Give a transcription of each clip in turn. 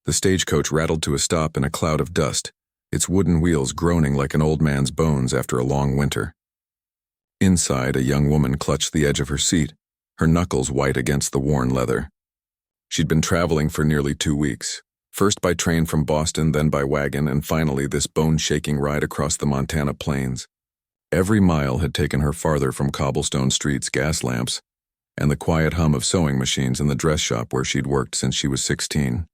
The stagecoach rattled to a stop in a cloud of dust, its wooden wheels groaning like an old man's bones after a long winter. Inside, a young woman clutched the edge of her seat, her knuckles white against the worn leather. She'd been traveling for nearly 2 weeks, first by train from Boston, then by wagon, and finally this bone-shaking ride across the Montana plains. Every mile had taken her farther from cobblestone streets, gas lamps, and the quiet hum of sewing machines in the dress shop where she'd worked since she was 16.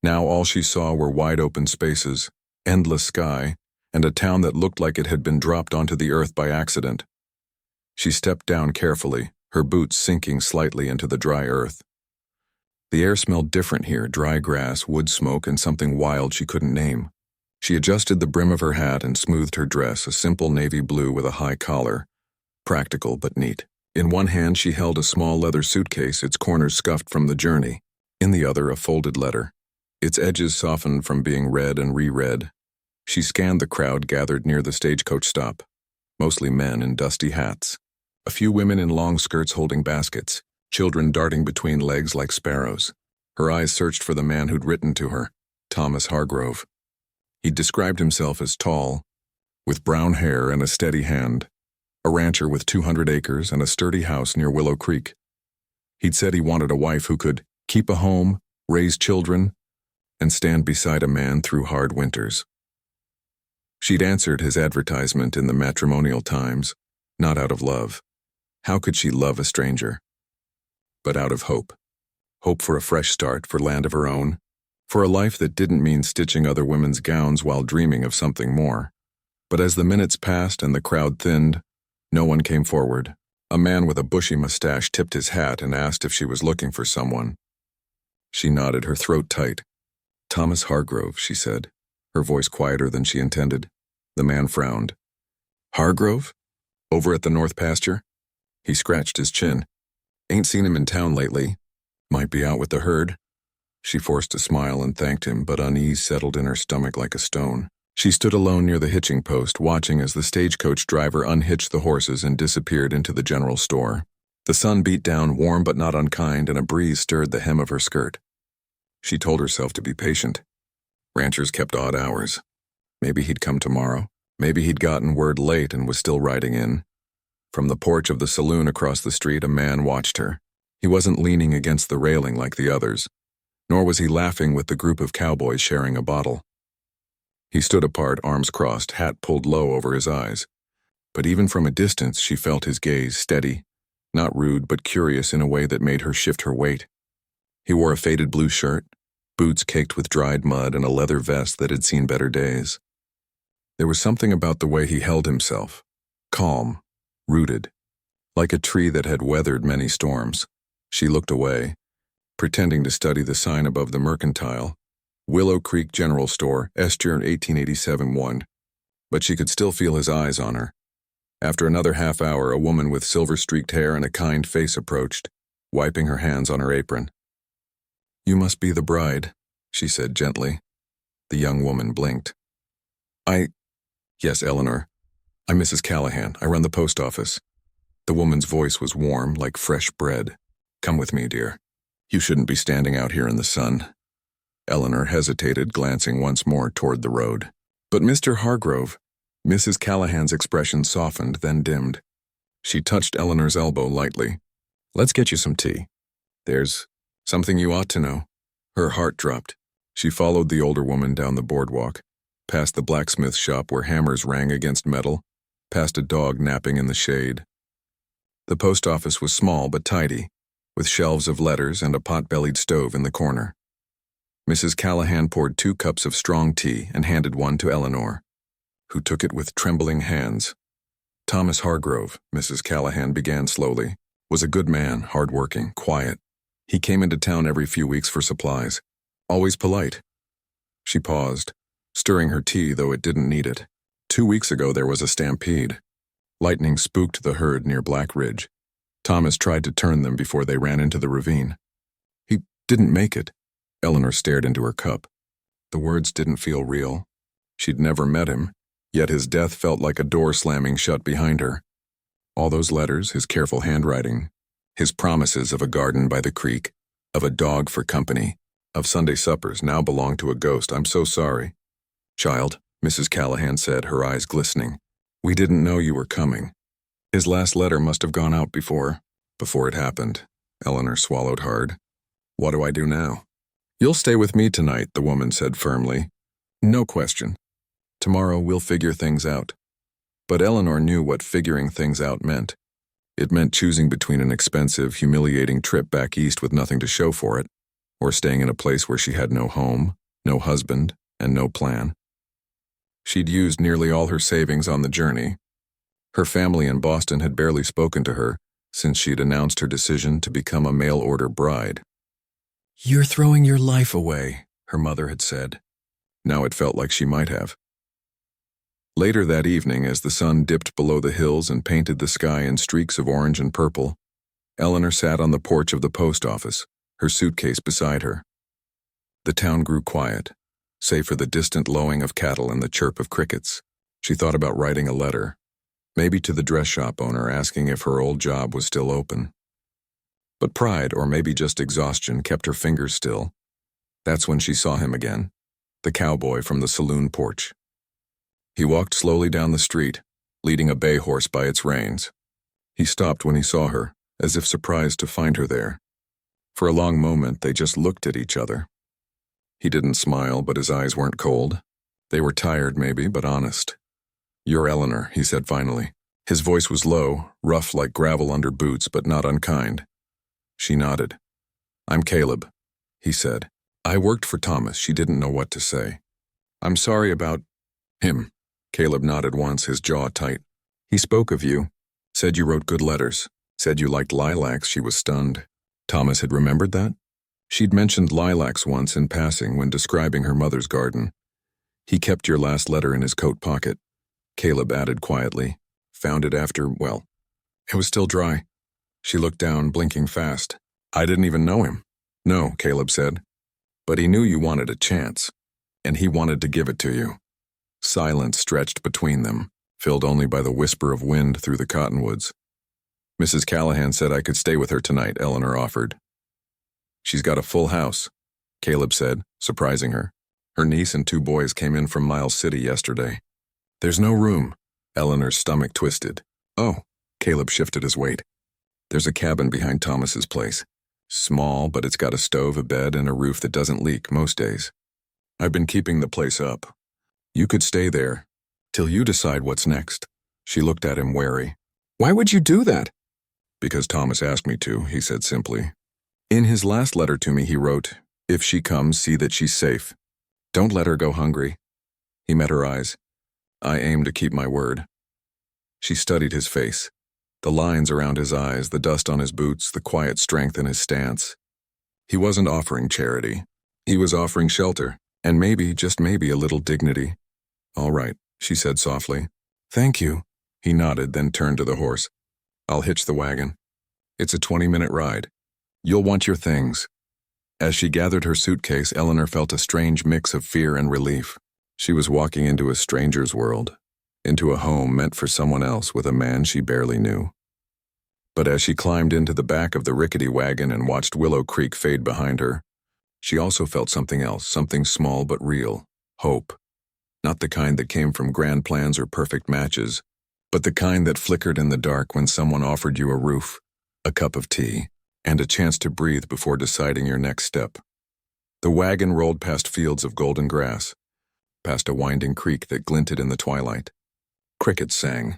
Now all she saw were wide-open spaces, endless sky, and a town that looked like it had been dropped onto the earth by accident. She stepped down carefully, her boots sinking slightly into the dry earth. The air smelled different here, dry grass, wood smoke, and something wild she couldn't name. She adjusted the brim of her hat and smoothed her dress, a simple navy blue with a high collar. Practical but neat. In one hand she held a small leather suitcase, its corners scuffed from the journey. In the other, a folded letter, its edges softened from being read and reread. She scanned the crowd gathered near the stagecoach stop, mostly men in dusty hats. A few women in long skirts holding baskets, children darting between legs like sparrows. Her eyes searched for the man who'd written to her, Thomas Hargrove. He'd described himself as tall, with brown hair and a steady hand, a rancher with 200 acres and a sturdy house near Willow Creek. He'd said he wanted a wife who could keep a home, raise children, and stand beside a man through hard winters. She'd answered his advertisement in the Matrimonial Times, not out of love. How could she love a stranger? But out of hope. Hope for a fresh start, for land of her own, for a life that didn't mean stitching other women's gowns while dreaming of something more. But as the minutes passed and the crowd thinned, no one came forward. A man with a bushy mustache tipped his hat and asked if she was looking for someone. She nodded, her throat tight. "Thomas Hargrove," she said, her voice quieter than she intended. The man frowned. "Hargrove? Over at the North Pasture?" He scratched his chin. "Ain't seen him in town lately. Might be out with the herd." She forced a smile and thanked him, but unease settled in her stomach like a stone. She stood alone near the hitching post, watching as the stagecoach driver unhitched the horses and disappeared into the general store. The sun beat down, warm but not unkind, and a breeze stirred the hem of her skirt. She told herself to be patient. Ranchers kept odd hours. Maybe he'd come tomorrow. Maybe he'd gotten word late and was still riding in. From the porch of the saloon across the street, a man watched her. He wasn't leaning against the railing like the others, nor was he laughing with the group of cowboys sharing a bottle. He stood apart, arms crossed, hat pulled low over his eyes. But even from a distance, she felt his gaze, steady, not rude but curious in a way that made her shift her weight. He wore a faded blue shirt, boots caked with dried mud, and a leather vest that had seen better days. There was something about the way he held himself, calm, rooted, like a tree that had weathered many storms. She looked away, pretending to study the sign above the mercantile, Willow Creek General Store, Eastern 1887-1, but she could still feel his eyes on her. After another half hour, a woman with silver-streaked hair and a kind face approached, wiping her hands on her apron. "You must be the bride," she said gently. The young woman blinked. Yes, Eleanor. I'm Mrs. Callahan. I run the post office." The woman's voice was warm, like fresh bread. "Come with me, dear. You shouldn't be standing out here in the sun." Eleanor hesitated, glancing once more toward the road. "But Mr. Hargrove," Mrs. Callahan's expression softened, then dimmed. She touched Eleanor's elbow lightly. "Let's get you some tea. There's something you ought to know." Her heart dropped. She followed the older woman down the boardwalk, past the blacksmith shop where hammers rang against metal, past a dog napping in the shade. The post office was small but tidy, with shelves of letters and a pot-bellied stove in the corner. Mrs. Callahan poured 2 cups of strong tea and handed one to Eleanor, who took it with trembling hands. "Thomas Hargrove," Mrs. Callahan began slowly, "was a good man, hard-working, quiet. He came into town every few weeks for supplies. Always polite." She paused, stirring her tea, though it didn't need it. 2 weeks ago there was a stampede. Lightning spooked the herd near Black Ridge. Thomas tried to turn them before they ran into the ravine. "He didn't make it." Eleanor stared into her cup. The words didn't feel real. She'd never met him, yet his death felt like a door slamming shut behind her. All those letters, his careful handwriting, his promises of a garden by the creek, of a dog for company. of Sunday suppers now belong to a ghost. I'm so sorry. Child, Mrs. Callahan said, her eyes glistening. We didn't know you were coming. His last letter must have gone out before it happened. Eleanor swallowed hard. What do I do now? You'll stay with me tonight, the woman said firmly. No question. Tomorrow we'll figure things out. But Eleanor knew what figuring things out meant. It meant choosing between an expensive, humiliating trip back east with nothing to show for it, or staying in a place where she had no home, no husband, and no plan. She'd used nearly all her savings on the journey. Her family in Boston had barely spoken to her since she'd announced her decision to become a mail-order bride. You're throwing your life away, her mother had said. Now it felt like she might have. Later that evening, as the sun dipped below the hills and painted the sky in streaks of orange and purple, Eleanor sat on the porch of the post office, her suitcase beside her. The town grew quiet, save for the distant lowing of cattle and the chirp of crickets. She thought about writing a letter, maybe to the dress shop owner asking if her old job was still open. But pride, or maybe just exhaustion, kept her fingers still. That's when she saw him again, the cowboy from the saloon porch. He walked slowly down the street, leading a bay horse by its reins. He stopped when he saw her, as if surprised to find her there. For a long moment, they just looked at each other. He didn't smile, but his eyes weren't cold. They were tired, maybe, but honest. You're Eleanor, he said finally. His voice was low, rough like gravel under boots, but not unkind. She nodded. I'm Caleb, he said. I worked for Thomas. She didn't know what to say. I'm sorry about him. Caleb nodded once, his jaw tight. He spoke of you, said you wrote good letters, said you liked lilacs. She was stunned. Thomas had remembered that? She'd mentioned lilacs once in passing when describing her mother's garden. He kept your last letter in his coat pocket, Caleb added quietly. Found it after, well, it was still dry. She looked down, blinking fast. I didn't even know him. No, Caleb said. But he knew you wanted a chance, and he wanted to give it to you. Silence stretched between them, filled only by the whisper of wind through the cottonwoods. Mrs. Callahan said I could stay with her tonight, Eleanor offered. She's got a full house, Caleb said, surprising her. Her niece and 2 boys came in from Miles City yesterday. There's no room. Eleanor's stomach twisted. Oh, Caleb shifted his weight. There's a cabin behind Thomas's place. Small, but it's got a stove, a bed, and a roof that doesn't leak most days. I've been keeping the place up. You could stay there, till you decide what's next. She looked at him wary. Why would you do that? Because Thomas asked me to, he said simply. In his last letter to me, he wrote, if she comes, see that she's safe. Don't let her go hungry. He met her eyes. I aim to keep my word. She studied his face. The lines around his eyes, the dust on his boots, the quiet strength in his stance. He wasn't offering charity. He was offering shelter, and maybe, just maybe, a little dignity. All right, she said softly. Thank you. He nodded, then turned to the horse. I'll hitch the wagon. It's a 20-minute ride. You'll want your things. As she gathered her suitcase, Eleanor felt a strange mix of fear and relief. She was walking into a stranger's world, into a home meant for someone else with a man she barely knew. But as she climbed into the back of the rickety wagon and watched Willow Creek fade behind her, she also felt something else, something small but real, hope. Not the kind that came from grand plans or perfect matches, but the kind that flickered in the dark when someone offered you a roof, a cup of tea, and a chance to breathe before deciding your next step. The wagon rolled past fields of golden grass, past a winding creek that glinted in the twilight. Crickets sang.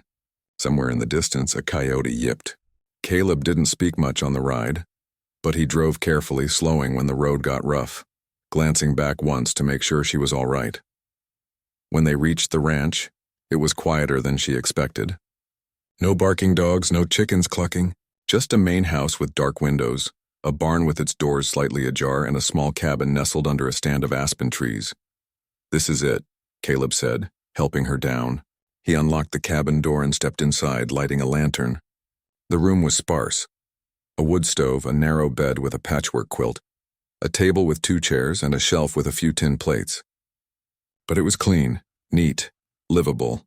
Somewhere in the distance, a coyote yipped. Caleb didn't speak much on the ride, but he drove carefully, slowing when the road got rough, glancing back once to make sure she was all right. When they reached the ranch, it was quieter than she expected. No barking dogs, no chickens clucking, just a main house with dark windows, a barn with its doors slightly ajar, and a small cabin nestled under a stand of aspen trees. This is it, Caleb said, helping her down. He unlocked the cabin door and stepped inside, lighting a lantern. The room was sparse. A wood stove, a narrow bed with a patchwork quilt, a table with 2 chairs, and a shelf with a few tin plates. But it was clean, neat, livable.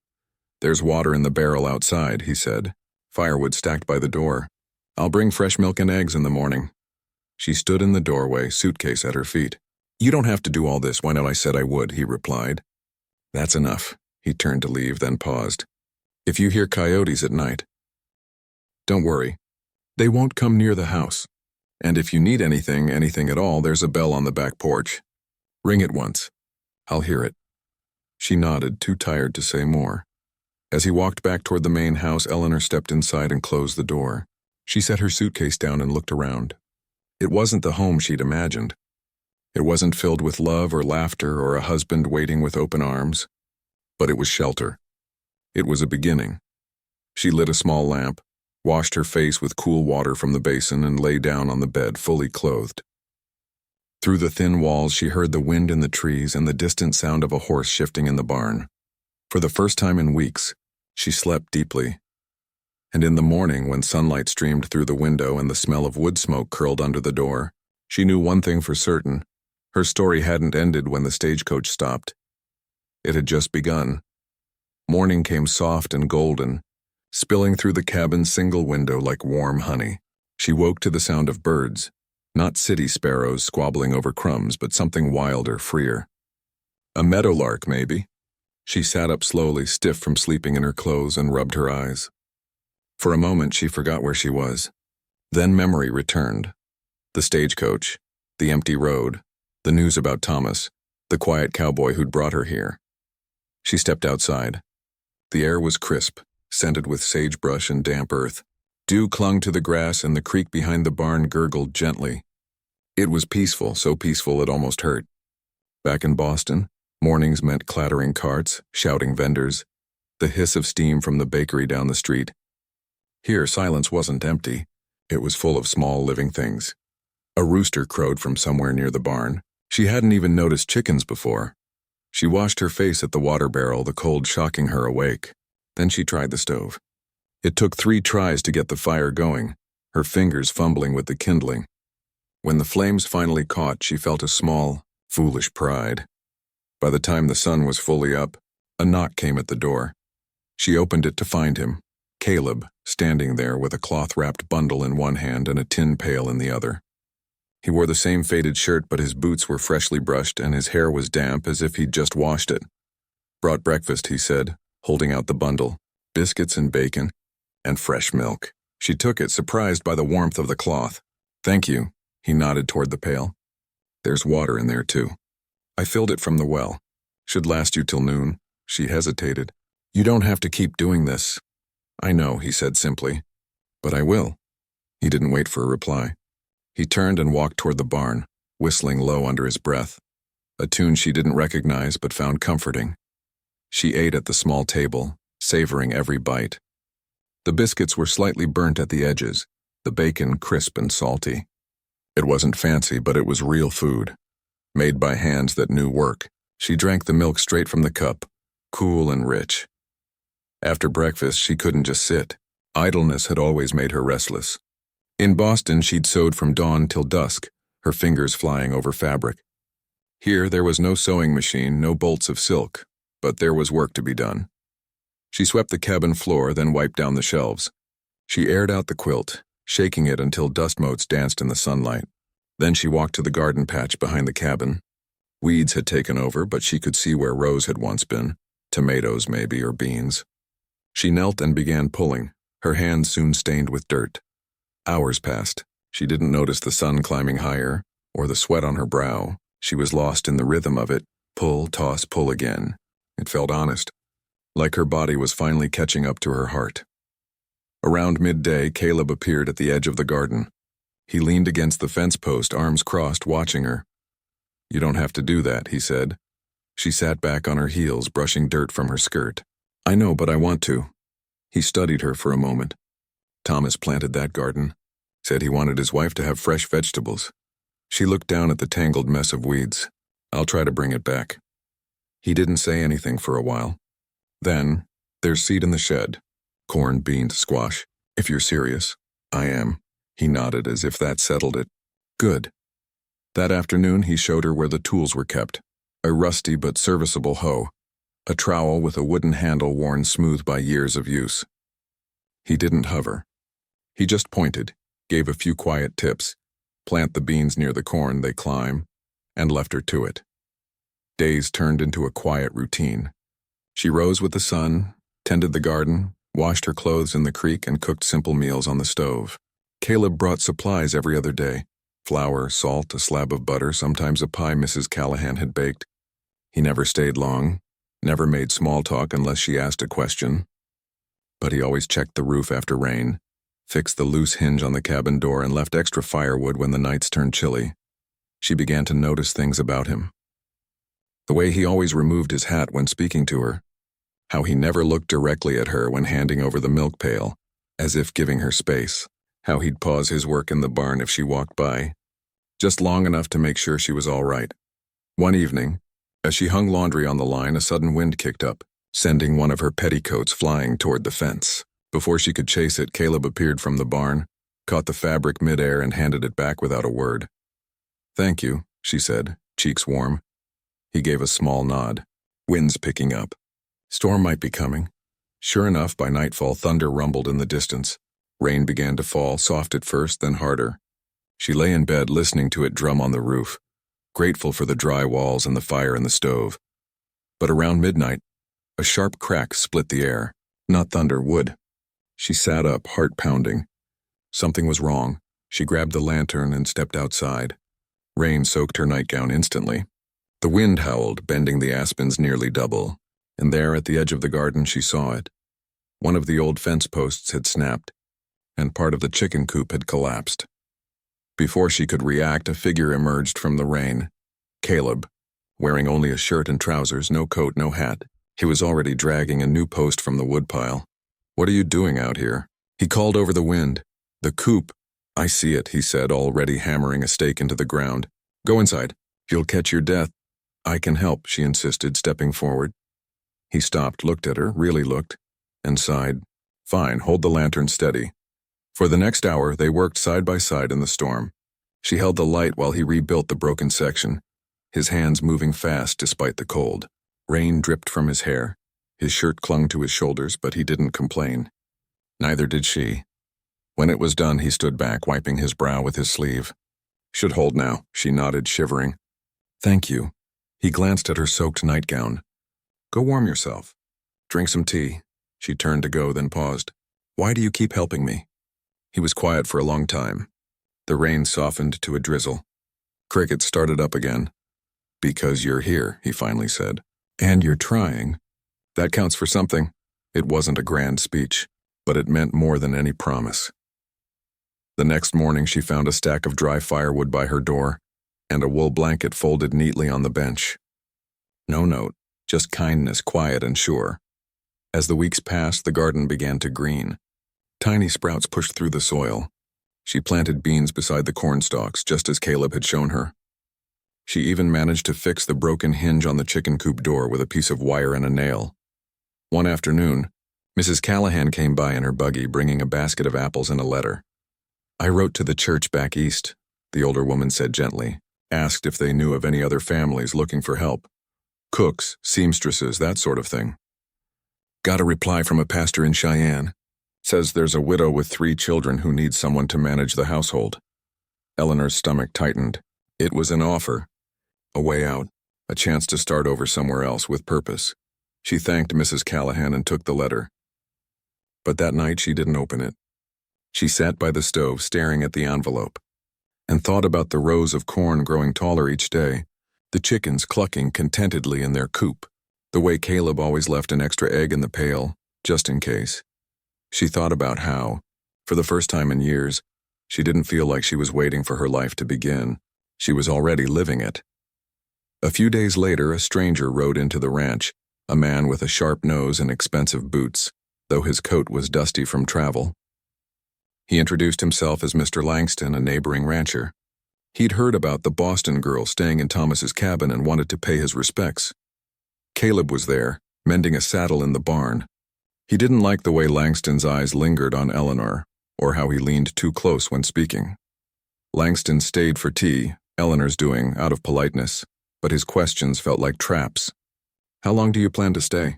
There's water in the barrel outside, he said. Firewood stacked by the door. I'll bring fresh milk and eggs in the morning. She stood in the doorway, suitcase at her feet. You don't have to do all this. Why not? I said I would, he replied. That's enough. He turned to leave, then paused. If you hear coyotes at night, don't worry. They won't come near the house. And if you need anything at all, there's a bell on the back porch. Ring it once. I'll hear it. She nodded, too tired to say more. As he walked back toward the main house, Eleanor stepped inside and closed the door. She set her suitcase down and looked around. It wasn't the home she'd imagined. It wasn't filled with love or laughter or a husband waiting with open arms. But it was shelter. It was a beginning. She lit a small lamp, washed her face with cool water from the basin, and lay down on the bed, fully clothed. Through the thin walls, she heard the wind in the trees and the distant sound of a horse shifting in the barn. For the first time in weeks, she slept deeply. And in the morning, when sunlight streamed through the window and the smell of wood smoke curled under the door, she knew one thing for certain. Her story hadn't ended when the stagecoach stopped. It had just begun. Morning came soft and golden, spilling through the cabin's single window like warm honey. She woke to the sound of birds, not city sparrows squabbling over crumbs, but something wilder, freer. A meadowlark, maybe. She sat up slowly, stiff from sleeping in her clothes, and rubbed her eyes. For a moment, she forgot where she was. Then memory returned. The stagecoach, the empty road, the news about Thomas, the quiet cowboy who'd brought her here. She stepped outside. The air was crisp, scented with sagebrush and damp earth. Dew clung to the grass and the creek behind the barn gurgled gently. It was peaceful, so peaceful it almost hurt. Back in Boston, mornings meant clattering carts, shouting vendors, the hiss of steam from the bakery down the street. Here, silence wasn't empty. It was full of small living things. A rooster crowed from somewhere near the barn. She hadn't even noticed chickens before. She washed her face at the water barrel, the cold shocking her awake. Then she tried the stove. It took 3 tries to get the fire going, her fingers fumbling with the kindling. When the flames finally caught, she felt a small, foolish pride. By the time the sun was fully up, a knock came at the door. She opened it to find him, Caleb, standing there with a cloth-wrapped bundle in one hand and a tin pail in the other. He wore the same faded shirt, but his boots were freshly brushed and his hair was damp as if he'd just washed it. Brought breakfast, he said, holding out the bundle, biscuits and bacon, and fresh milk. She took it, surprised by the warmth of the cloth. Thank you, he nodded toward the pail. There's water in there, too. I filled it from the well. Should last you till noon. She hesitated. You don't have to keep doing this. I know, he said simply. But I will. He didn't wait for a reply. He turned and walked toward the barn, whistling low under his breath, a tune she didn't recognize but found comforting. She ate at the small table, savoring every bite. The biscuits were slightly burnt at the edges, the bacon crisp and salty. It wasn't fancy, but it was real food, made by hands that knew work. She drank the milk straight from the cup, cool and rich. After breakfast, she couldn't just sit. Idleness had always made her restless. In Boston, she'd sewed from dawn till dusk, her fingers flying over fabric. Here, there was no sewing machine, no bolts of silk, but there was work to be done. She swept the cabin floor, then wiped down the shelves. She aired out the quilt, shaking it until dust motes danced in the sunlight. Then she walked to the garden patch behind the cabin. Weeds had taken over, but she could see where rows had once been, tomatoes maybe, or beans. She knelt and began pulling, her hands soon stained with dirt. Hours passed. She didn't notice the sun climbing higher, or the sweat on her brow. She was lost in the rhythm of it. Pull, toss, pull again. It felt honest, like her body was finally catching up to her heart. Around midday, Caleb appeared at the edge of the garden. He leaned against the fence post, arms crossed, watching her. You don't have to do that, he said. She sat back on her heels, brushing dirt from her skirt. I know, but I want to. He studied her for a moment. Thomas planted that garden, said he wanted his wife to have fresh vegetables. She looked down at the tangled mess of weeds. I'll try to bring it back. He didn't say anything for a while. Then, there's seed in the shed. Corn, beans, squash. If you're serious, I am. He nodded as if that settled it. Good. That afternoon, he showed her where the tools were kept. A rusty but serviceable hoe. A trowel with a wooden handle worn smooth by years of use. He didn't hover. He just pointed, gave a few quiet tips. Plant the beans near the corn, they climb. and left her to it. Days turned into a quiet routine. She rose with the sun, tended the garden, washed her clothes in the creek, and cooked simple meals on the stove. Caleb brought supplies every other day: flour, salt, a slab of butter, sometimes a pie Mrs. Callahan had baked. He never stayed long, never made small talk unless she asked a question. But he always checked the roof after rain, fixed the loose hinge on the cabin door, and left extra firewood when the nights turned chilly. She began to notice things about him. The way he always removed his hat when speaking to her, how he never looked directly at her when handing over the milk pail, as if giving her space, how he'd pause his work in the barn if she walked by, just long enough to make sure she was all right. One evening, as she hung laundry on the line, a sudden wind kicked up, sending one of her petticoats flying toward the fence. Before she could chase it, Caleb appeared from the barn, caught the fabric midair, and handed it back without a word. "Thank you," she said, cheeks warm. He gave a small nod. Wind's picking up. Storm might be coming. Sure enough, by nightfall, thunder rumbled in the distance. Rain began to fall, soft at first, then harder. She lay in bed listening to it drum on the roof, grateful for the dry walls and the fire in the stove. But around midnight, a sharp crack split the air. Not thunder, wood. She sat up, heart pounding. Something was wrong. She grabbed the lantern and stepped outside. Rain soaked her nightgown instantly. The wind howled, bending the aspens nearly double, and there at the edge of the garden she saw it. One of the old fence posts had snapped, and part of the chicken coop had collapsed. Before she could react, a figure emerged from the rain. Caleb, wearing only a shirt and trousers, no coat, no hat. He was already dragging a new post from the woodpile. "What are you doing out here?" He called over the wind. "The coop." "I see it," he said, already hammering a stake into the ground. "Go inside. You'll catch your death." "I can help," she insisted, stepping forward. He stopped, looked at her, really looked, and sighed. "Fine, hold the lantern steady." For the next hour, they worked side by side in the storm. She held the light while he rebuilt the broken section, his hands moving fast despite the cold. Rain dripped from his hair. His shirt clung to his shoulders, but he didn't complain. Neither did she. When it was done, he stood back, wiping his brow with his sleeve. "Should hold now," she nodded, shivering. "Thank you." He glanced at her soaked nightgown. "Go warm yourself. Drink some tea." She turned to go, then paused. "Why do you keep helping me?" He was quiet for a long time. The rain softened to a drizzle. Crickets started up again. "Because you're here," he finally said. "And you're trying. That counts for something." It wasn't a grand speech, but it meant more than any promise. The next morning she found a stack of dry firewood by her door, and a wool blanket folded neatly on the bench. No note, just kindness, quiet and sure. As the weeks passed, the garden began to green. Tiny sprouts pushed through the soil. She planted beans beside the corn stalks, just as Caleb had shown her. She even managed to fix the broken hinge on the chicken coop door with a piece of wire and a nail. One afternoon, Mrs. Callahan came by in her buggy, bringing a basket of apples and a letter. "I wrote to the church back east," the older woman said gently. "Asked if they knew of any other families looking for help. Cooks, seamstresses, that sort of thing. Got a reply from a pastor in Cheyenne. Says there's a widow with 3 children who needs someone to manage the household." Eleanor's stomach tightened. It was an offer. A way out. A chance to start over somewhere else with purpose. She thanked Mrs. Callahan and took the letter. But that night she didn't open it. She sat by the stove staring at the envelope and thought about the rows of corn growing taller each day, the chickens clucking contentedly in their coop, the way Caleb always left an extra egg in the pail, just in case. She thought about how, for the first time in years, she didn't feel like she was waiting for her life to begin. She was already living it. A few days later, a stranger rode into the ranch, a man with a sharp nose and expensive boots, though his coat was dusty from travel. He introduced himself as Mr. Langston, a neighboring rancher. He'd heard about the Boston girl staying in Thomas's cabin and wanted to pay his respects. Caleb was there, mending a saddle in the barn. He didn't like the way Langston's eyes lingered on Eleanor, or how he leaned too close when speaking. Langston stayed for tea, Eleanor's doing, out of politeness, but his questions felt like traps. "How long do you plan to stay?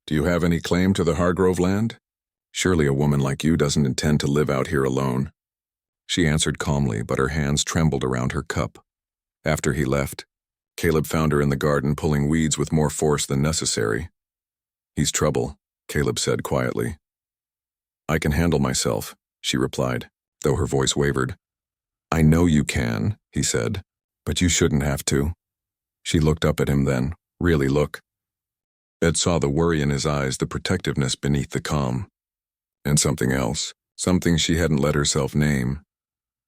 Do you have any claim to the Hargrove land? Surely a woman like you doesn't intend to live out here alone." She answered calmly, but her hands trembled around her cup. After he left, Caleb found her in the garden pulling weeds with more force than necessary. "He's trouble," Caleb said quietly. "I can handle myself," she replied, though her voice wavered. "I know you can," he said, "but you shouldn't have to." She looked up at him then, really look. Ed saw the worry in his eyes, the protectiveness beneath the calm. And something else, something she hadn't let herself name.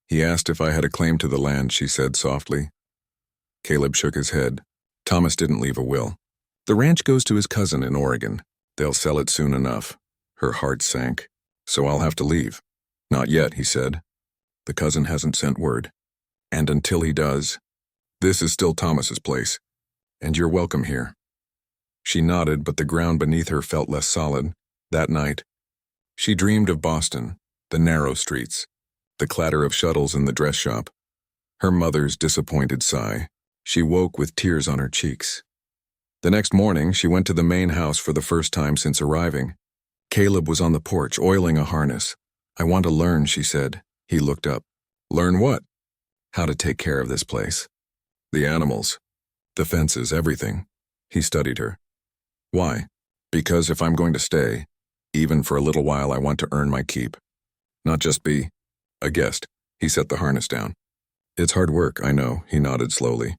"He asked if I had a claim to the land," she said softly. Caleb shook his head. "Thomas didn't leave a will. The ranch goes to his cousin in Oregon. They'll sell it soon enough." Her heart sank. "So I'll have to leave." "Not yet," he said. "The cousin hasn't sent word. And until he does, this is still Thomas's place, and you're welcome here." She nodded, but the ground beneath her felt less solid. That night, she dreamed of Boston, the narrow streets, the clatter of shuttles in the dress shop, her mother's disappointed sigh. She woke with tears on her cheeks. The next morning, she went to the main house for the first time since arriving. Caleb was on the porch, oiling a harness. "I want to learn," she said. He looked up. "Learn what?" "How to take care of this place. The animals, the fences, everything." He studied her. "Why?" "Because if I'm going to stay, even for a little while, I want to earn my keep. Not just be a guest." He set the harness down. "It's hard work, I know," he nodded slowly.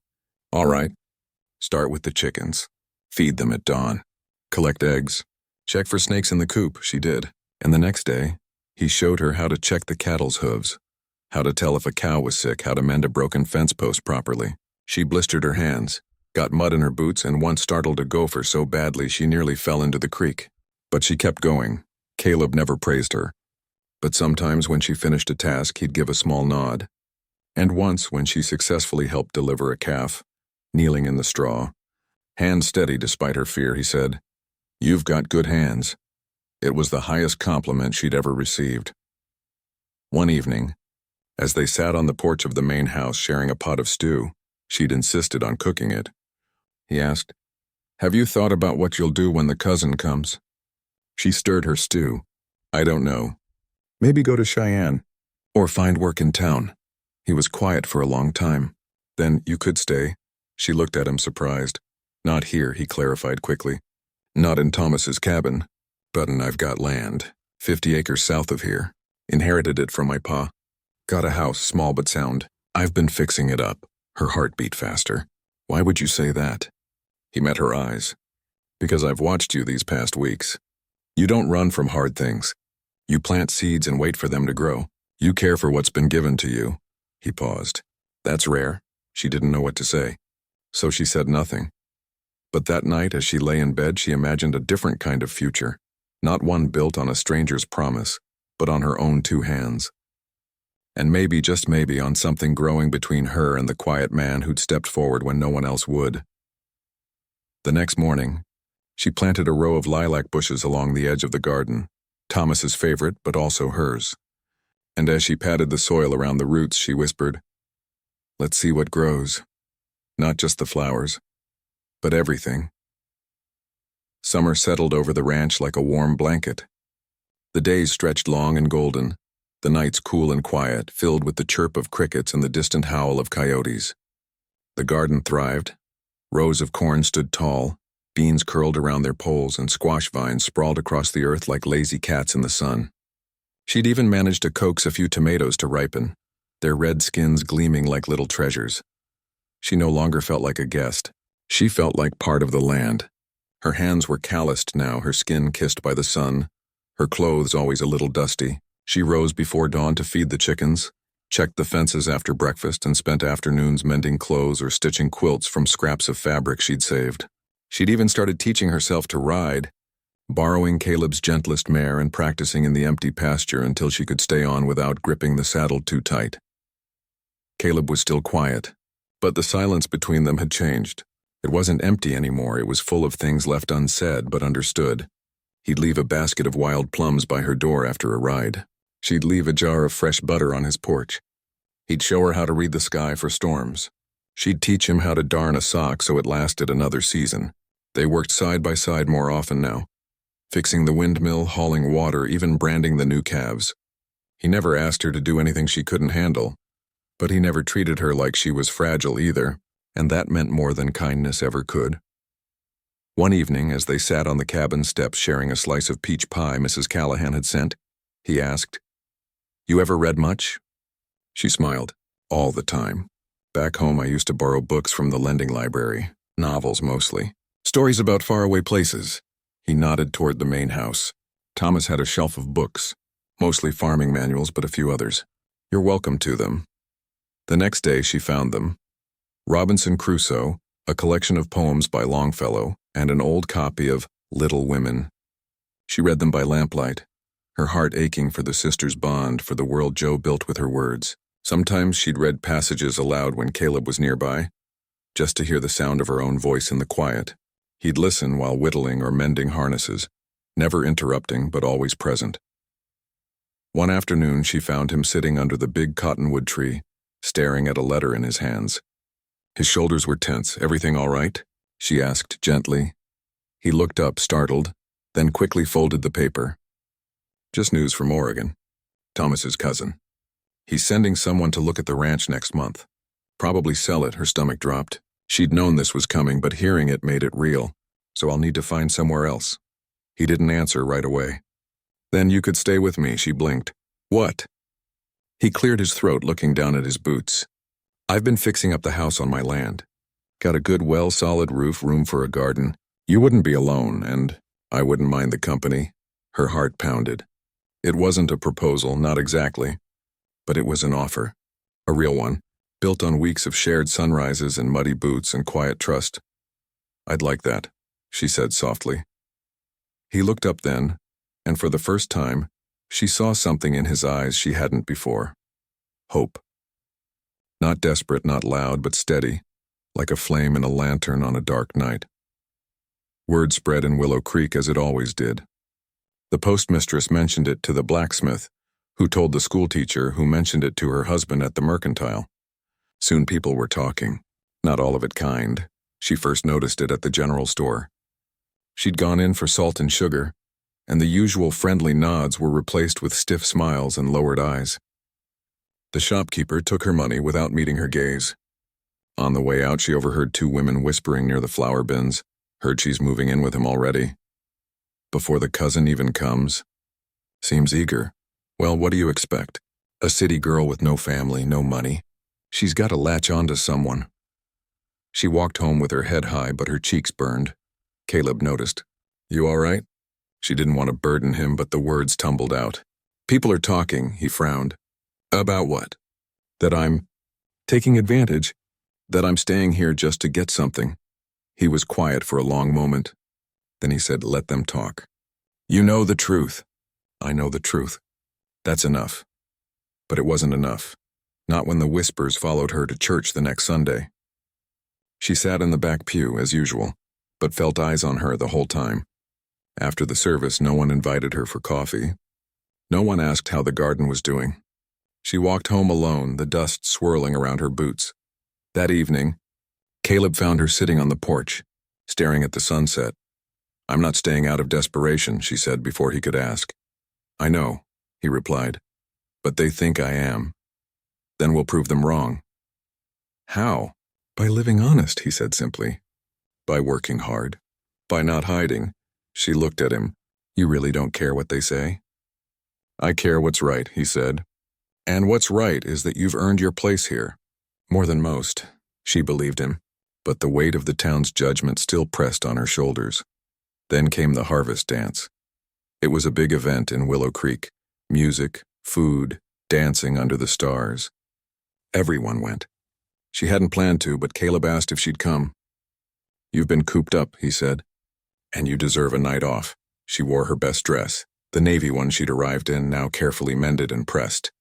"All right. Start with the chickens. Feed them at dawn. Collect eggs. Check for snakes in the coop." She did. And the next day, he showed her how to check the cattle's hooves, how to tell if a cow was sick, how to mend a broken fence post properly. She blistered her hands, got mud in her boots, and once startled a gopher so badly she nearly fell into the creek. But she kept going. Caleb never praised her. But sometimes when she finished a task, he'd give a small nod. And once, when she successfully helped deliver a calf, kneeling in the straw, hands steady despite her fear, he said, "You've got good hands." It was the highest compliment she'd ever received. One evening, as they sat on the porch of the main house sharing a pot of stew, she'd insisted on cooking it. He asked, "Have you thought about what you'll do when the cousin comes?" She stirred her stew. "I don't know. Maybe go to Cheyenne, or find work in town." He was quiet for a long time. "Then you could stay." She looked at him surprised. "Not here," he clarified quickly. "Not in Thomas's cabin. Button, I've got land, 50 acres south of here. Inherited it from my pa. Got a house, small but sound. I've been fixing it up." Her heart beat faster. "Why would you say that?" He met her eyes. "Because I've watched you these past weeks. You don't run from hard things. You plant seeds and wait for them to grow. You care for what's been given to you." He paused. "That's rare." She didn't know what to say. So she said nothing. But that night, as she lay in bed, she imagined a different kind of future. Not one built on a stranger's promise, but on her own two hands. And maybe, just maybe, on something growing between her and the quiet man who'd stepped forward when no one else would. The next morning, she planted a row of lilac bushes along the edge of the garden, Thomas's favorite, but also hers. And as she patted the soil around the roots, she whispered, "Let's see what grows. Not just the flowers, but everything." Summer settled over the ranch like a warm blanket. The days stretched long and golden, the nights cool and quiet, filled with the chirp of crickets and the distant howl of coyotes. The garden thrived. Rows of corn stood tall, beans curled around their poles, and squash vines sprawled across the earth like lazy cats in the sun. She'd even managed to coax a few tomatoes to ripen, their red skins gleaming like little treasures. She no longer felt like a guest. She felt like part of the land. Her hands were calloused now, her skin kissed by the sun, her clothes always a little dusty. She rose before dawn to feed the chickens, checked the fences after breakfast, and spent afternoons mending clothes or stitching quilts from scraps of fabric she'd saved. She'd even started teaching herself to ride, borrowing Caleb's gentlest mare and practicing in the empty pasture until she could stay on without gripping the saddle too tight. Caleb was still quiet, but the silence between them had changed. It wasn't empty anymore, it was full of things left unsaid but understood. He'd leave a basket of wild plums by her door after a ride. She'd leave a jar of fresh butter on his porch. He'd show her how to read the sky for storms. She'd teach him how to darn a sock so it lasted another season. They worked side by side more often now, fixing the windmill, hauling water, even branding the new calves. He never asked her to do anything she couldn't handle, But he never treated her like she was fragile either, and that meant more than kindness ever could. One evening, as they sat on the cabin steps sharing a slice of peach pie Mrs. Callahan had sent, he asked, "You ever read much?" She smiled. "All the time. Back home I used to borrow books from the lending library, novels mostly. Stories about faraway places." He nodded toward the main house. Thomas had a shelf of books, mostly farming manuals but a few others. "You're welcome to them." The next day she found them. Robinson Crusoe, a collection of poems by Longfellow, and an old copy of Little Women. She read them by lamplight, her heart aching for the sisters' bond, for the world Jo built with her words. Sometimes she'd read passages aloud when Caleb was nearby, just to hear the sound of her own voice in the quiet. He'd listen while whittling or mending harnesses, never interrupting but always present. One afternoon she found him sitting under the big cottonwood tree, staring at a letter in his hands. His shoulders were tense. "Everything all right?" she asked gently. He looked up, startled, then quickly folded the paper. "Just news from Oregon. Thomas's cousin. He's sending someone to look at the ranch next month. Probably sell it." Her stomach dropped. She'd known this was coming, but hearing it made it real. "So I'll need to find somewhere else." He didn't answer right away. "Then you could stay with me," she blinked. "What?" He cleared his throat, looking down at his boots. "I've been fixing up the house on my land. Got a good, solid roof, room for a garden. You wouldn't be alone, and I wouldn't mind the company." Her heart pounded. It wasn't a proposal, not exactly, but it was an offer. A real one, built on weeks of shared sunrises and muddy boots and quiet trust. "I'd like that," she said softly. He looked up then, and for the first time, she saw something in his eyes she hadn't before. Hope. Not desperate, not loud, but steady, like a flame in a lantern on a dark night. Word spread in Willow Creek as it always did. The postmistress mentioned it to the blacksmith, who told the schoolteacher, who mentioned it to her husband at the mercantile. Soon people were talking. Not all of it kind. She first noticed it at the general store. She'd gone in for salt and sugar, and the usual friendly nods were replaced with stiff smiles and lowered eyes. The shopkeeper took her money without meeting her gaze. On the way out, she overheard two women whispering near the flour bins. Heard she's moving in with him already. Before the cousin even comes. Seems eager. Well, what do you expect? A city girl with no family, no money. She's got to latch on to someone. She walked home with her head high, but her cheeks burned. Caleb noticed. "You all right?" She didn't want to burden him, but the words tumbled out. "People are talking," he frowned. "About what?" "That I'm taking advantage. That I'm staying here just to get something." He was quiet for a long moment. Then he said, "Let them talk. You know the truth." "I know the truth." That's enough. But it wasn't enough. Not when the whispers followed her to church the next Sunday. She sat in the back pew, as usual, but felt eyes on her the whole time. After the service, no one invited her for coffee. No one asked how the garden was doing. She walked home alone, the dust swirling around her boots. That evening, Caleb found her sitting on the porch, staring at the sunset. "I'm not staying out of desperation," she said before he could ask. "I know," he replied, "but they think I am. Then we'll prove them wrong." "How?" "By living honest," he said simply. "By working hard. By not hiding." She looked at him. "You really don't care what they say?" "I care what's right," he said. "And what's right is that you've earned your place here. More than most." She believed him, but the weight of the town's judgment still pressed on her shoulders. Then came the harvest dance. It was a big event in Willow Creek. Music, food, dancing under the stars. Everyone went. She hadn't planned to, but Caleb asked if she'd come. "You've been cooped up," he said, "and you deserve a night off." She wore her best dress, the navy one she'd arrived in, now carefully mended and pressed.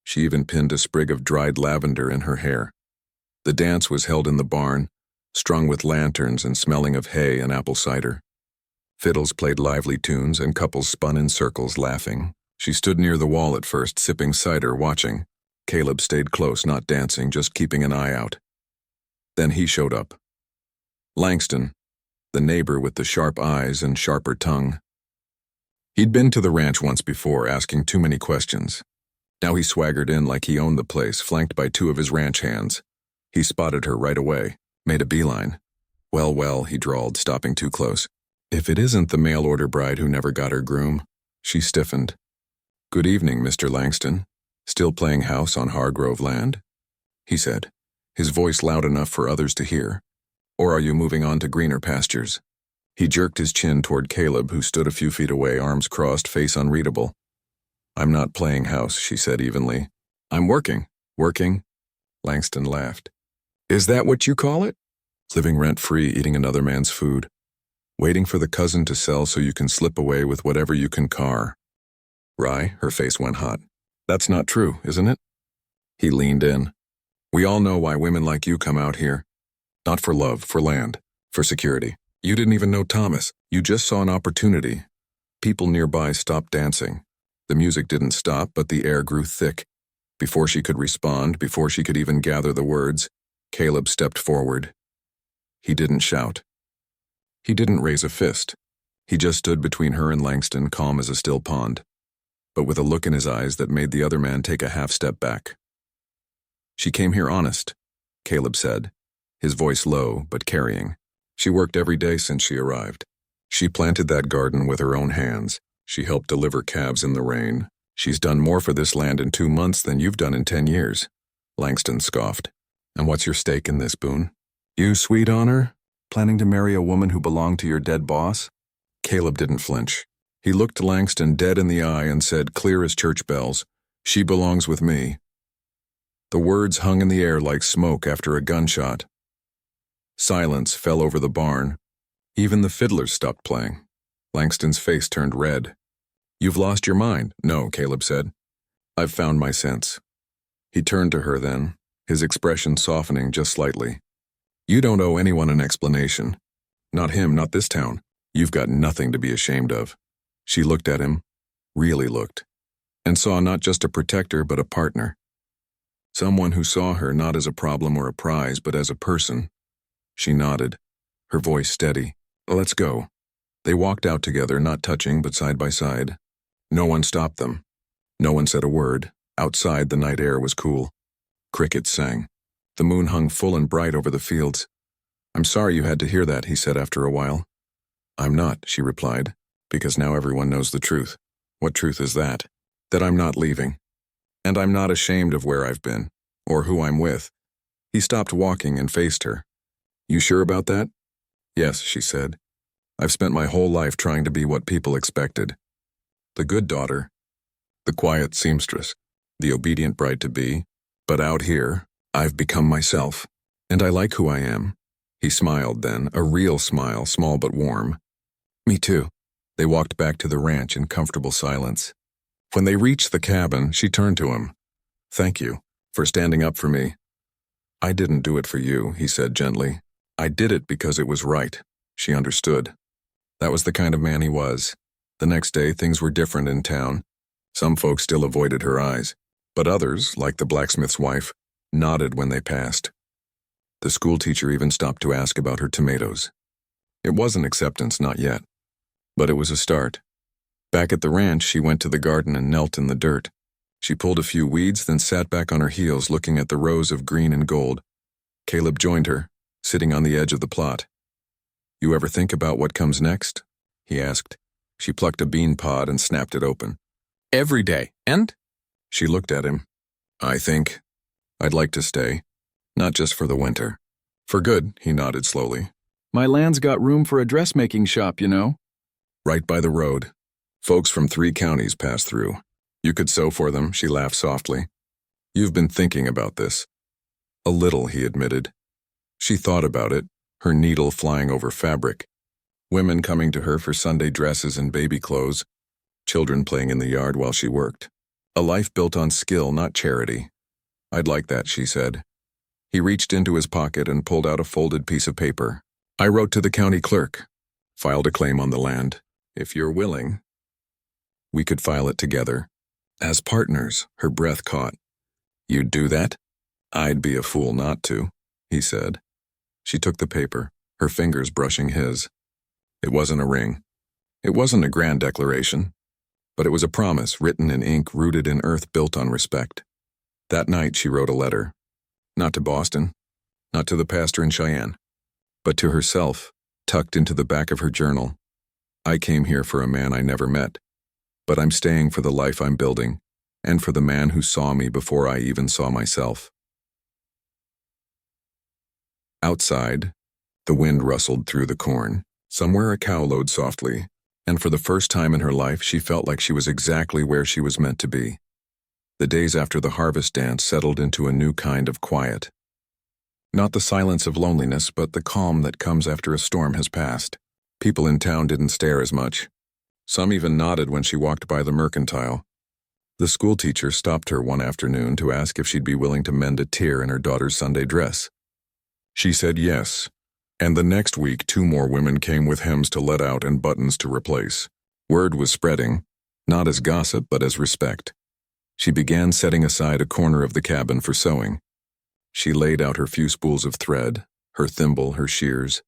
She even pinned a sprig of dried lavender in her hair. The dance was held in the barn, strung with lanterns and smelling of hay and apple cider. Fiddles played lively tunes and couples spun in circles, laughing. She stood near the wall at first, sipping cider, watching. Caleb stayed close, not dancing, just keeping an eye out. Then he showed up. Langston, the neighbor with the sharp eyes and sharper tongue. He'd been to the ranch once before, asking too many questions. Now he swaggered in like he owned the place, flanked by two of his ranch hands. He spotted her right away, made a beeline. Well, well, he drawled, stopping too close. If it isn't the mail-order bride who never got her groom. She stiffened. Good evening, Mr. Langston. Still playing house on Hargrove land? He said, his voice loud enough for others to hear. Or are you moving on to greener pastures? He jerked his chin toward Caleb, who stood a few feet away, arms crossed, face unreadable. I'm not playing house, she said evenly. I'm working. Working? Langston laughed. Is that what you call it? Living rent-free, eating another man's food. Waiting for the cousin to sell so you can slip away with whatever you can car. Rye, her face went hot. That's not true, isn't it? He leaned in. We all know why women like you come out here. Not for love, for land, for security. You didn't even know Thomas. You just saw an opportunity. People nearby stopped dancing. The music didn't stop, but the air grew thick. Before she could respond, before she could even gather the words, Caleb stepped forward. He didn't shout. He didn't raise a fist. He just stood between her and Langston, calm as a still pond, but with a look in his eyes that made the other man take a half step back. She came here honest, Caleb said, his voice low but carrying. She worked every day since she arrived. She planted that garden with her own hands. She helped deliver calves in the rain. She's done more for this land in 2 months than you've done in 10 years. Langston scoffed. And what's your stake in this, Boone? You sweet on her? Planning to marry a woman who belonged to your dead boss? Caleb didn't flinch. He looked Langston dead in the eye and said, clear as church bells, she belongs with me. The words hung in the air like smoke after a gunshot. Silence fell over the barn. Even the fiddlers stopped playing. Langston's face turned red. You've lost your mind. No, Caleb said. I've found my sense. He turned to her then, his expression softening just slightly. You don't owe anyone an explanation. Not him, not this town. You've got nothing to be ashamed of. She looked at him, really looked, and saw not just a protector but a partner. Someone who saw her not as a problem or a prize but as a person. She nodded, her voice steady. Let's go. They walked out together, not touching but side by side. No one stopped them. No one said a word. Outside, the night air was cool. Crickets sang. The moon hung full and bright over the fields. I'm sorry you had to hear that, he said after a while. I'm not, she replied, because now everyone knows the truth. What truth is that? That I'm not leaving. And I'm not ashamed of where I've been, or who I'm with. He stopped walking and faced her. You sure about that? Yes, she said. I've spent my whole life trying to be what people expected. The good daughter, the quiet seamstress, the obedient bride-to-be, but out here, I've become myself, and I like who I am. He smiled then, a real smile, small but warm. Me too. They walked back to the ranch in comfortable silence. When they reached the cabin, she turned to him. Thank you for standing up for me. I didn't do it for you, he said gently. I did it because it was right. She understood. That was the kind of man he was. The next day, things were different in town. Some folks still avoided her eyes, but others, like the blacksmith's wife, nodded when they passed. The schoolteacher even stopped to ask about her tomatoes. It wasn't acceptance, not yet, but it was a start. Back at the ranch, she went to the garden and knelt in the dirt. She pulled a few weeds, then sat back on her heels looking at the rows of green and gold. Caleb joined her, sitting on the edge of the plot. You ever think about what comes next? He asked. She plucked a bean pod and snapped it open. Every day, and? She looked at him. I think I'd like to stay, not just for the winter. For good, he nodded slowly. My land's got room for a dressmaking shop, you know. Right by the road. Folks from 3 counties pass through. You could sew for them, she laughed softly. You've been thinking about this. A little, he admitted. She thought about it, her needle flying over fabric. Women coming to her for Sunday dresses and baby clothes. Children playing in the yard while she worked. A life built on skill, not charity. I'd like that, she said. He reached into his pocket and pulled out a folded piece of paper. I wrote to the county clerk. Filed a claim on the land. If you're willing, we could file it together. As partners, her breath caught. You'd do that? I'd be a fool not to, he said. She took the paper, her fingers brushing his. It wasn't a ring. It wasn't a grand declaration. But it was a promise written in ink, rooted in earth, built on respect. That night she wrote a letter. Not to Boston, not to the pastor in Cheyenne, but to herself, tucked into the back of her journal. I came here for a man I never met, but I'm staying for the life I'm building, and for the man who saw me before I even saw myself. Outside, the wind rustled through the corn. Somewhere a cow lowed softly, and for the first time in her life she felt like she was exactly where she was meant to be. The days after the harvest dance settled into a new kind of quiet. Not the silence of loneliness, but the calm that comes after a storm has passed. People in town didn't stare as much. Some even nodded when she walked by the mercantile. The schoolteacher stopped her one afternoon to ask if she'd be willing to mend a tear in her daughter's Sunday dress. She said yes, and the next week 2 more women came with hems to let out and buttons to replace. Word was spreading, not as gossip but as respect. She began setting aside a corner of the cabin for sewing. She laid out her few spools of thread, her thimble, her shears,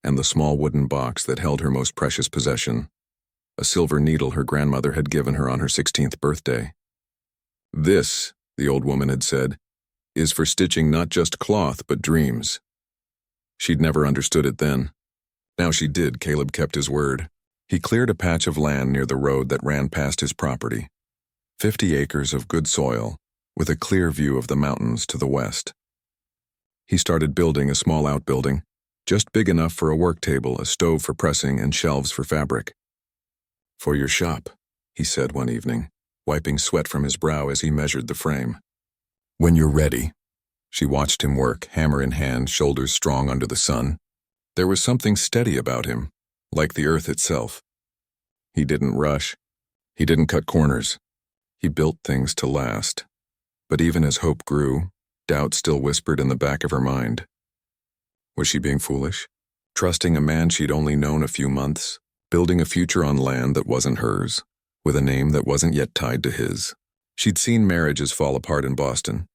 and the small wooden box that held her most precious possession, a silver needle her grandmother had given her on her 16th birthday. This, the old woman had said, is for stitching not just cloth but dreams. She'd never understood it then. Now she did. Caleb kept his word. He cleared a patch of land near the road that ran past his property. 50 acres of good soil, with a clear view of the mountains to the west. He started building a small outbuilding, just big enough for a work table, a stove for pressing, and shelves for fabric. "For your shop," he said one evening, wiping sweat from his brow as he measured the frame. "When you're ready." She watched him work, hammer in hand, shoulders strong under the sun. There was something steady about him, like the earth itself. He didn't rush. He didn't cut corners. He built things to last. But even as hope grew, doubt still whispered in the back of her mind. Was she being foolish? Trusting a man she'd only known a few months, building a future on land that wasn't hers, with a name that wasn't yet tied to his. She'd seen marriages fall apart in Boston.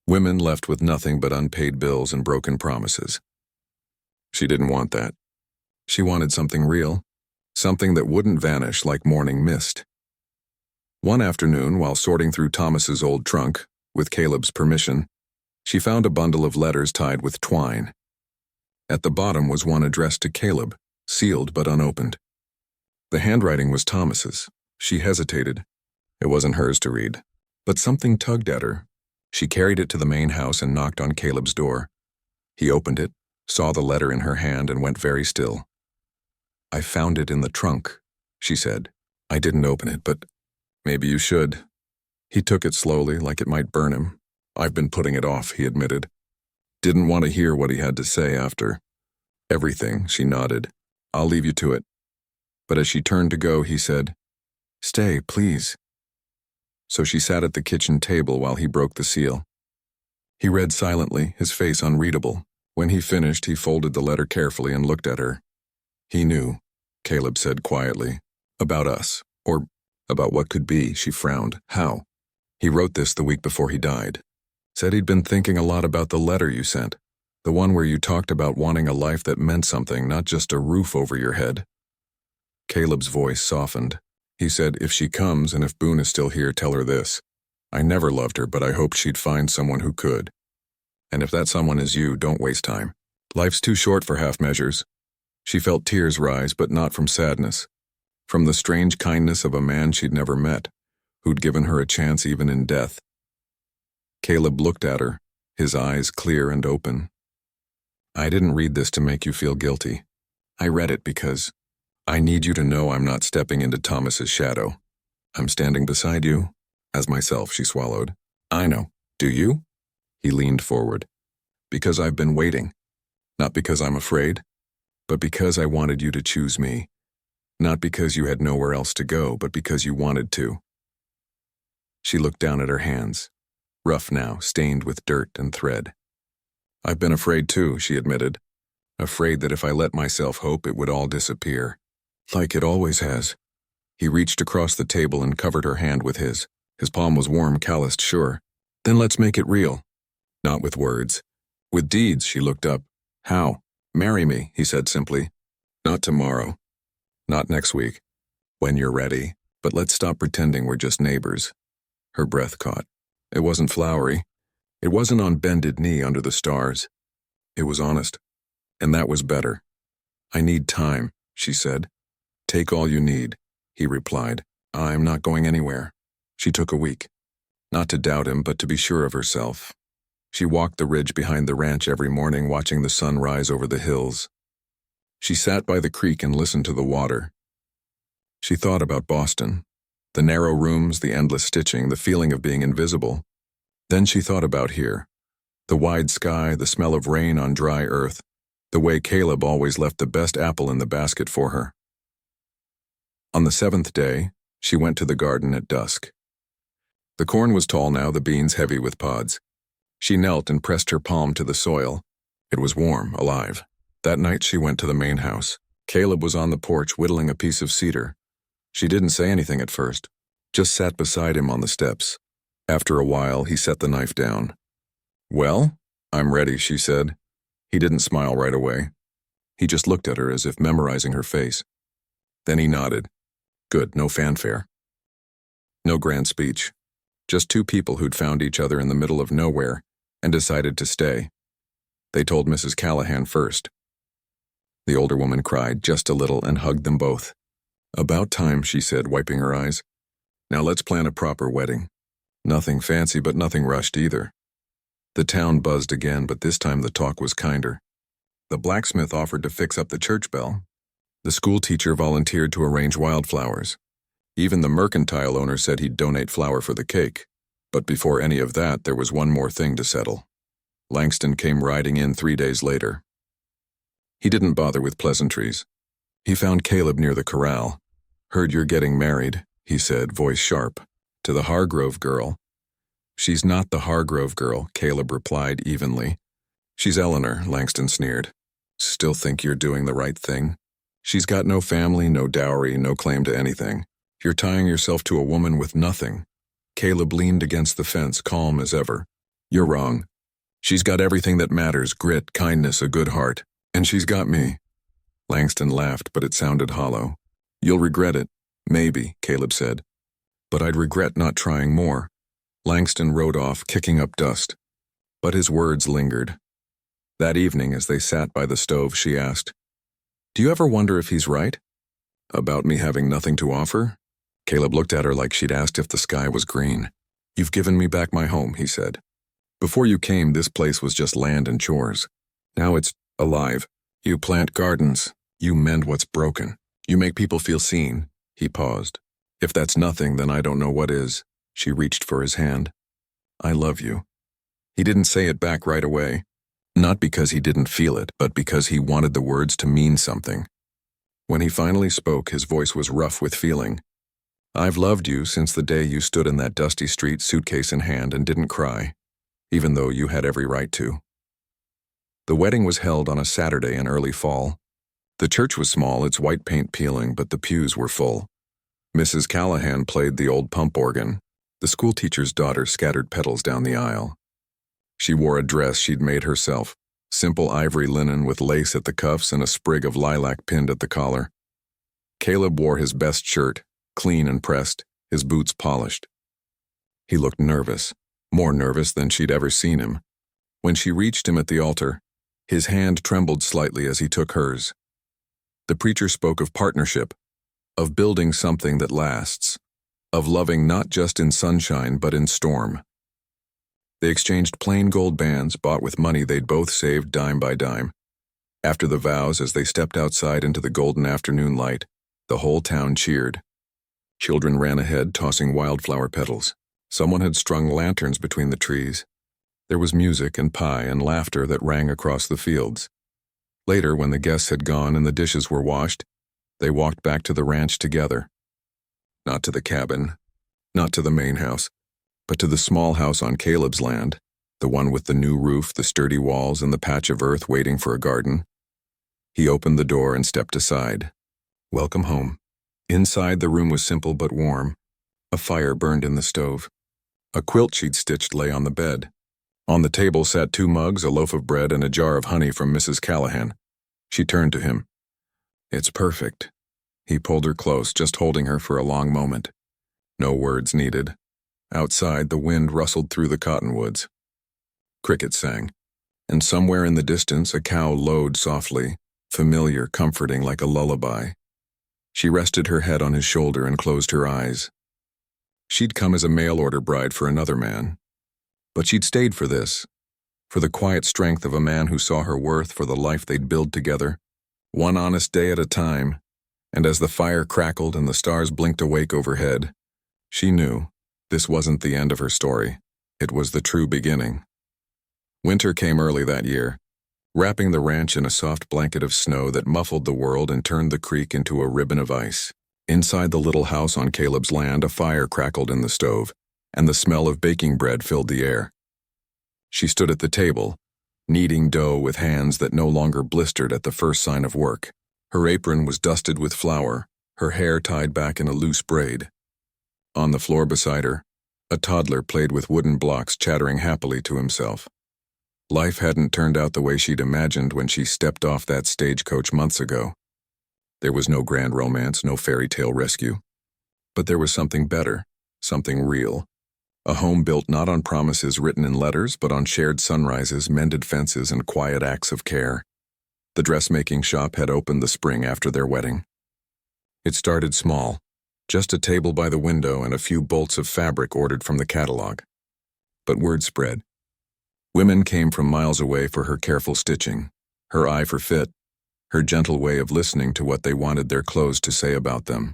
Women left with nothing but unpaid bills and broken promises. She didn't want that. She wanted something real, something that wouldn't vanish like morning mist. One afternoon, while sorting through Thomas's old trunk, with Caleb's permission, she found a bundle of letters tied with twine. At the bottom was one addressed to Caleb, sealed but unopened. The handwriting was Thomas's. She hesitated. It wasn't hers to read, but something tugged at her. She carried it to the main house and knocked on Caleb's door. He opened it, saw the letter in her hand, and went very still. "I found it in the trunk," she said. "I didn't open it, but maybe you should." He took it slowly, like it might burn him. "I've been putting it off," he admitted. Didn't want to hear what he had to say after. "Everything," she nodded. "I'll leave you to it." But as she turned to go, he said, "Stay, please." So she sat at the kitchen table while he broke the seal. He read silently, his face unreadable. When he finished, he folded the letter carefully and looked at her. "He knew," Caleb said quietly. "About us, or about what could be." She frowned. "How?" "He wrote this the week before he died. Said he'd been thinking a lot about the letter you sent, the one where you talked about wanting a life that meant something, not just a roof over your head." Caleb's voice softened. He said, "If she comes, and if Boone is still here, tell her this. I never loved her, but I hoped she'd find someone who could. And if that someone is you, don't waste time. Life's too short for half measures." She felt tears rise, but not from sadness. From the strange kindness of a man she'd never met, who'd given her a chance even in death. Caleb looked at her, his eyes clear and open. "I didn't read this to make you feel guilty. I read it because I need you to know I'm not stepping into Thomas's shadow. I'm standing beside you, as myself," she swallowed. "I know. Do you?" He leaned forward. "Because I've been waiting. Not because I'm afraid, but because I wanted you to choose me. Not because you had nowhere else to go, but because you wanted to." She looked down at her hands, rough now, stained with dirt and thread. "I've been afraid too," she admitted. "Afraid that if I let myself hope, it would all disappear. Like it always has." He reached across the table and covered her hand with his. His palm was warm, calloused, sure. "Then let's make it real." "Not with words. With deeds." She looked up. "How?" "Marry me," he said simply. "Not tomorrow. Not next week. When you're ready. But let's stop pretending we're just neighbors. Her breath caught. It wasn't flowery. It wasn't on bended knee under the stars. It was honest. And that was better. I need time, she said. Take all you need, he replied. I'm not going anywhere. She took a week. Not to doubt him, but to be sure of herself. She walked the ridge behind the ranch every morning, watching the sun rise over the hills. She sat by the creek and listened to the water. She thought about Boston, the narrow rooms, the endless stitching, the feeling of being invisible. Then she thought about here, the wide sky, the smell of rain on dry earth, the way Caleb always left the best apple in the basket for her. On the 7th day, she went to the garden at dusk. The corn was tall now, the beans heavy with pods. She knelt and pressed her palm to the soil. It was warm, alive. That night she went to the main house. Caleb was on the porch whittling a piece of cedar. She didn't say anything at first, just sat beside him on the steps. After a while, he set the knife down. Well, I'm ready, she said. He didn't smile right away. He just looked at her as if memorizing her face. Then he nodded. Good, no fanfare. No grand speech. Just two people who'd found each other in the middle of nowhere and decided to stay. They told Mrs. Callahan first. The older woman cried just a little and hugged them both. About time, she said, wiping her eyes. Now let's plan a proper wedding. Nothing fancy, but nothing rushed either. The town buzzed again, but this time the talk was kinder. The blacksmith offered to fix up the church bell. The school teacher volunteered to arrange wildflowers. Even the mercantile owner said he'd donate flour for the cake. But before any of that, there was one more thing to settle. Langston came riding in 3 days later. He didn't bother with pleasantries. He found Caleb near the corral. Heard you're getting married, he said, voice sharp, to the Hargrove girl. She's not the Hargrove girl, Caleb replied evenly. She's Eleanor, Langston sneered. Still think you're doing the right thing? She's got no family, no dowry, no claim to anything. You're tying yourself to a woman with nothing. Caleb leaned against the fence, calm as ever. You're wrong. She's got everything that matters, grit, kindness, a good heart. And she's got me. Langston laughed, but it sounded hollow. You'll regret it. Maybe, Caleb said. But I'd regret not trying more. Langston rode off, kicking up dust. But his words lingered. That evening, as they sat by the stove, she asked, Do you ever wonder if he's right? About me having nothing to offer? Caleb looked at her like she'd asked if the sky was green. You've given me back my home, he said. Before you came, this place was just land and chores. Now it's alive. You plant gardens. You mend what's broken. You make people feel seen. He paused. If that's nothing, then I don't know what is. She reached for his hand. I love you. He didn't say it back right away. Not because he didn't feel it, but because he wanted the words to mean something. When he finally spoke, his voice was rough with feeling. I've loved you since the day you stood in that dusty street, suitcase in hand, and didn't cry, even though you had every right to. The wedding was held on a Saturday in early fall. The church was small, its white paint peeling, but the pews were full. Mrs. Callahan played the old pump organ. The schoolteacher's daughter scattered petals down the aisle. She wore a dress she'd made herself, simple ivory linen with lace at the cuffs and a sprig of lilac pinned at the collar. Caleb wore his best shirt, clean and pressed, his boots polished. He looked nervous, more nervous than she'd ever seen him. When she reached him at the altar, his hand trembled slightly as he took hers. The preacher spoke of partnership, of building something that lasts, of loving not just in sunshine but in storm. They exchanged plain gold bands bought with money they'd both saved dime by dime. After the vows, as they stepped outside into the golden afternoon light, the whole town cheered. Children ran ahead, tossing wildflower petals. Someone had strung lanterns between the trees. There was music and pie and laughter that rang across the fields. Later, when the guests had gone and the dishes were washed, they walked back to the ranch together. Not to the cabin, not to the main house, but to the small house on Caleb's land, the one with the new roof, the sturdy walls, and the patch of earth waiting for a garden. He opened the door and stepped aside. Welcome home. Inside, the room was simple but warm. A fire burned in the stove. A quilt she'd stitched lay on the bed. On the table sat 2 mugs, a loaf of bread, and a jar of honey from Mrs. Callahan. She turned to him. It's perfect. He pulled her close, just holding her for a long moment. No words needed. Outside, the wind rustled through the cottonwoods. Crickets sang, and somewhere in the distance a cow lowed softly, familiar, comforting like a lullaby. She rested her head on his shoulder and closed her eyes. She'd come as a mail-order bride for another man. But she'd stayed for this, for the quiet strength of a man who saw her worth, for the life they'd build together, one honest day at a time. And as the fire crackled and the stars blinked awake overhead, she knew this wasn't the end of her story. It was the true beginning. Winter came early that year, wrapping the ranch in a soft blanket of snow that muffled the world and turned the creek into a ribbon of ice. Inside the little house on Caleb's land, a fire crackled in the stove, and the smell of baking bread filled the air. She stood at the table, kneading dough with hands that no longer blistered at the first sign of work. Her apron was dusted with flour, her hair tied back in a loose braid. On the floor beside her, a toddler played with wooden blocks, chattering happily to himself. Life hadn't turned out the way she'd imagined when she stepped off that stagecoach months ago. There was no grand romance, no fairy tale rescue. But there was something better, something real. A home built not on promises written in letters, but on shared sunrises, mended fences, and quiet acts of care. The dressmaking shop had opened the spring after their wedding. It started small, just a table by the window and a few bolts of fabric ordered from the catalog. But word spread. Women came from miles away for her careful stitching, her eye for fit, her gentle way of listening to what they wanted their clothes to say about them.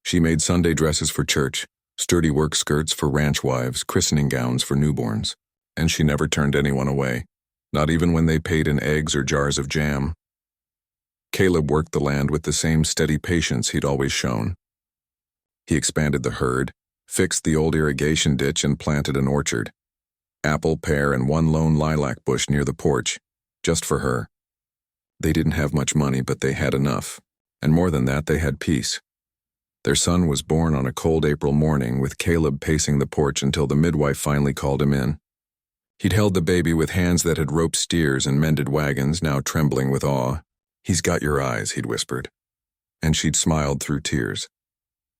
She made Sunday dresses for church, sturdy work skirts for ranch wives, christening gowns for newborns, and she never turned anyone away, not even when they paid in eggs or jars of jam. Caleb worked the land with the same steady patience he'd always shown. He expanded the herd, fixed the old irrigation ditch, and planted an orchard. Apple, pear, and one lone lilac bush near the porch, just for her. They didn't have much money, but they had enough, and more than that, they had peace. Their son was born on a cold April morning, with Caleb pacing the porch until the midwife finally called him in. He'd held the baby with hands that had roped steers and mended wagons, now trembling with awe. "He's got your eyes," he'd whispered. And she'd smiled through tears.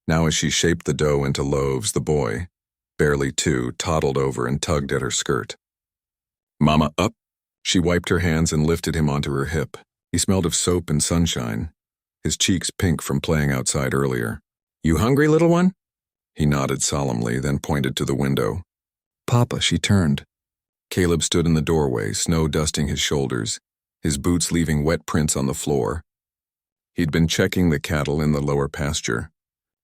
Now as she shaped the dough into loaves, the boy, barely 2, toddled over and tugged at her skirt. "Mama, up!" She wiped her hands and lifted him onto her hip. He smelled of soap and sunshine, his cheeks pink from playing outside earlier. "You hungry, little one?" He nodded solemnly, then pointed to the window. "Papa," she turned. Caleb stood in the doorway, snow dusting his shoulders, his boots leaving wet prints on the floor. He'd been checking the cattle in the lower pasture.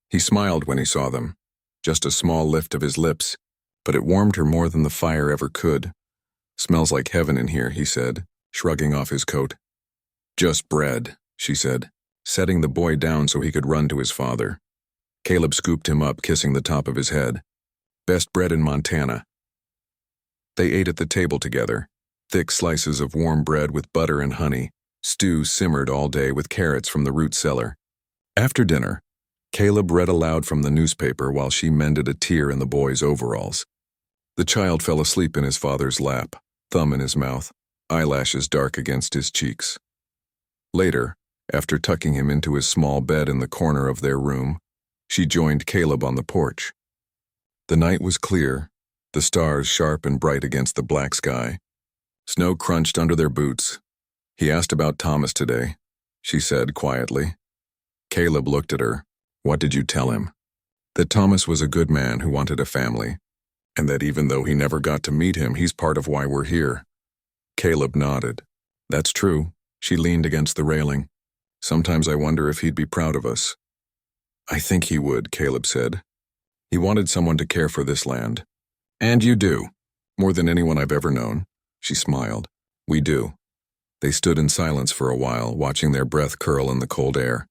He smiled when he saw them, just a small lift of his lips, but it warmed her more than the fire ever could. "Smells like heaven in here," he said, shrugging off his coat. "Just bread," she said, setting the boy down so he could run to his father. Caleb scooped him up, kissing the top of his head. "Best bread in Montana." They ate at the table together, thick slices of warm bread with butter and honey, stew simmered all day with carrots from the root cellar. After dinner, Caleb read aloud from the newspaper while she mended a tear in the boy's overalls. The child fell asleep in his father's lap, thumb in his mouth, eyelashes dark against his cheeks. Later, after tucking him into his small bed in the corner of their room, she joined Caleb on the porch. The night was clear, the stars sharp and bright against the black sky. Snow crunched under their boots. "He asked about Thomas today," she said quietly. Caleb looked at her. "What did you tell him?" "That Thomas was a good man who wanted a family, and that even though he never got to meet him, he's part of why we're here." Caleb nodded. "That's true." She leaned against the railing. "Sometimes I wonder if he'd be proud of us." "I think he would," Caleb said. "He wanted someone to care for this land. And you do. More than anyone I've ever known." She smiled. "We do." They stood in silence for a while, watching their breath curl in the cold air.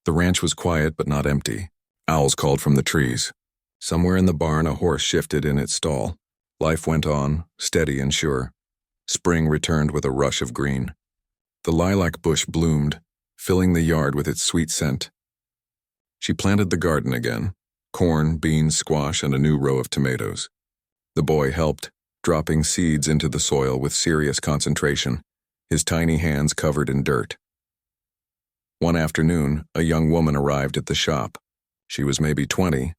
The ranch was quiet but not empty. Owls called from the trees. Somewhere in the barn a horse shifted in its stall. Life went on, steady and sure. Spring returned with a rush of green. The lilac bush bloomed, filling the yard with its sweet scent. She planted the garden again, corn, beans, squash, and a new row of tomatoes. The boy helped, dropping seeds into the soil with serious concentration, his tiny hands covered in dirt. One afternoon, a young woman arrived at the shop. She was maybe 20,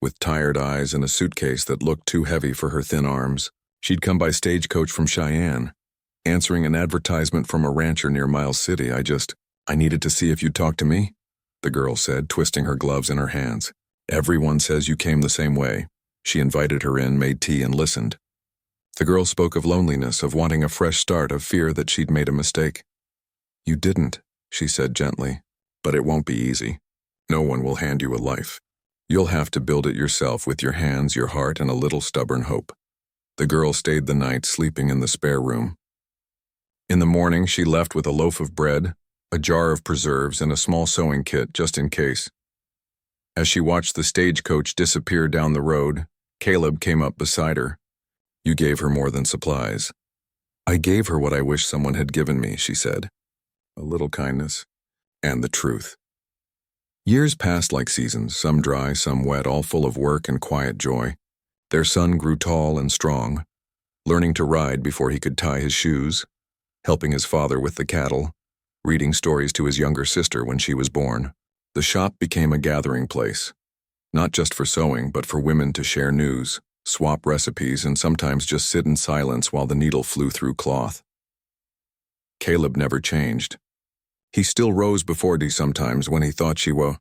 with tired eyes and a suitcase that looked too heavy for her thin arms. She'd come by stagecoach from Cheyenne, answering an advertisement from a rancher near Miles City. I needed to see if you'd talk to me, the girl said, twisting her gloves in her hands. Everyone says you came the same way. She invited her in, made tea, and listened. The girl spoke of loneliness, of wanting a fresh start, of fear that she'd made a mistake. You didn't, she said gently, but it won't be easy. No one will hand you a life. You'll have to build it yourself with your hands, your heart, and a little stubborn hope. The girl stayed the night, sleeping in the spare room. In the morning, she left with a loaf of bread, a jar of preserves, and a small sewing kit just in case. As she watched the stagecoach disappear down the road, Caleb came up beside her. You gave her more than supplies. I gave her what I wish someone had given me, she said. A little kindness, and the truth. Years passed like seasons, some dry, some wet, all full of work and quiet joy. Their son grew tall and strong, learning to ride before he could tie his shoes, helping his father with the cattle, reading stories to his younger sister when she was born. The shop became a gathering place, not just for sewing, but for women to share news, swap recipes, and sometimes just sit in silence while the needle flew through cloth. Caleb never changed. He still rose before Dee sometimes when he thought she was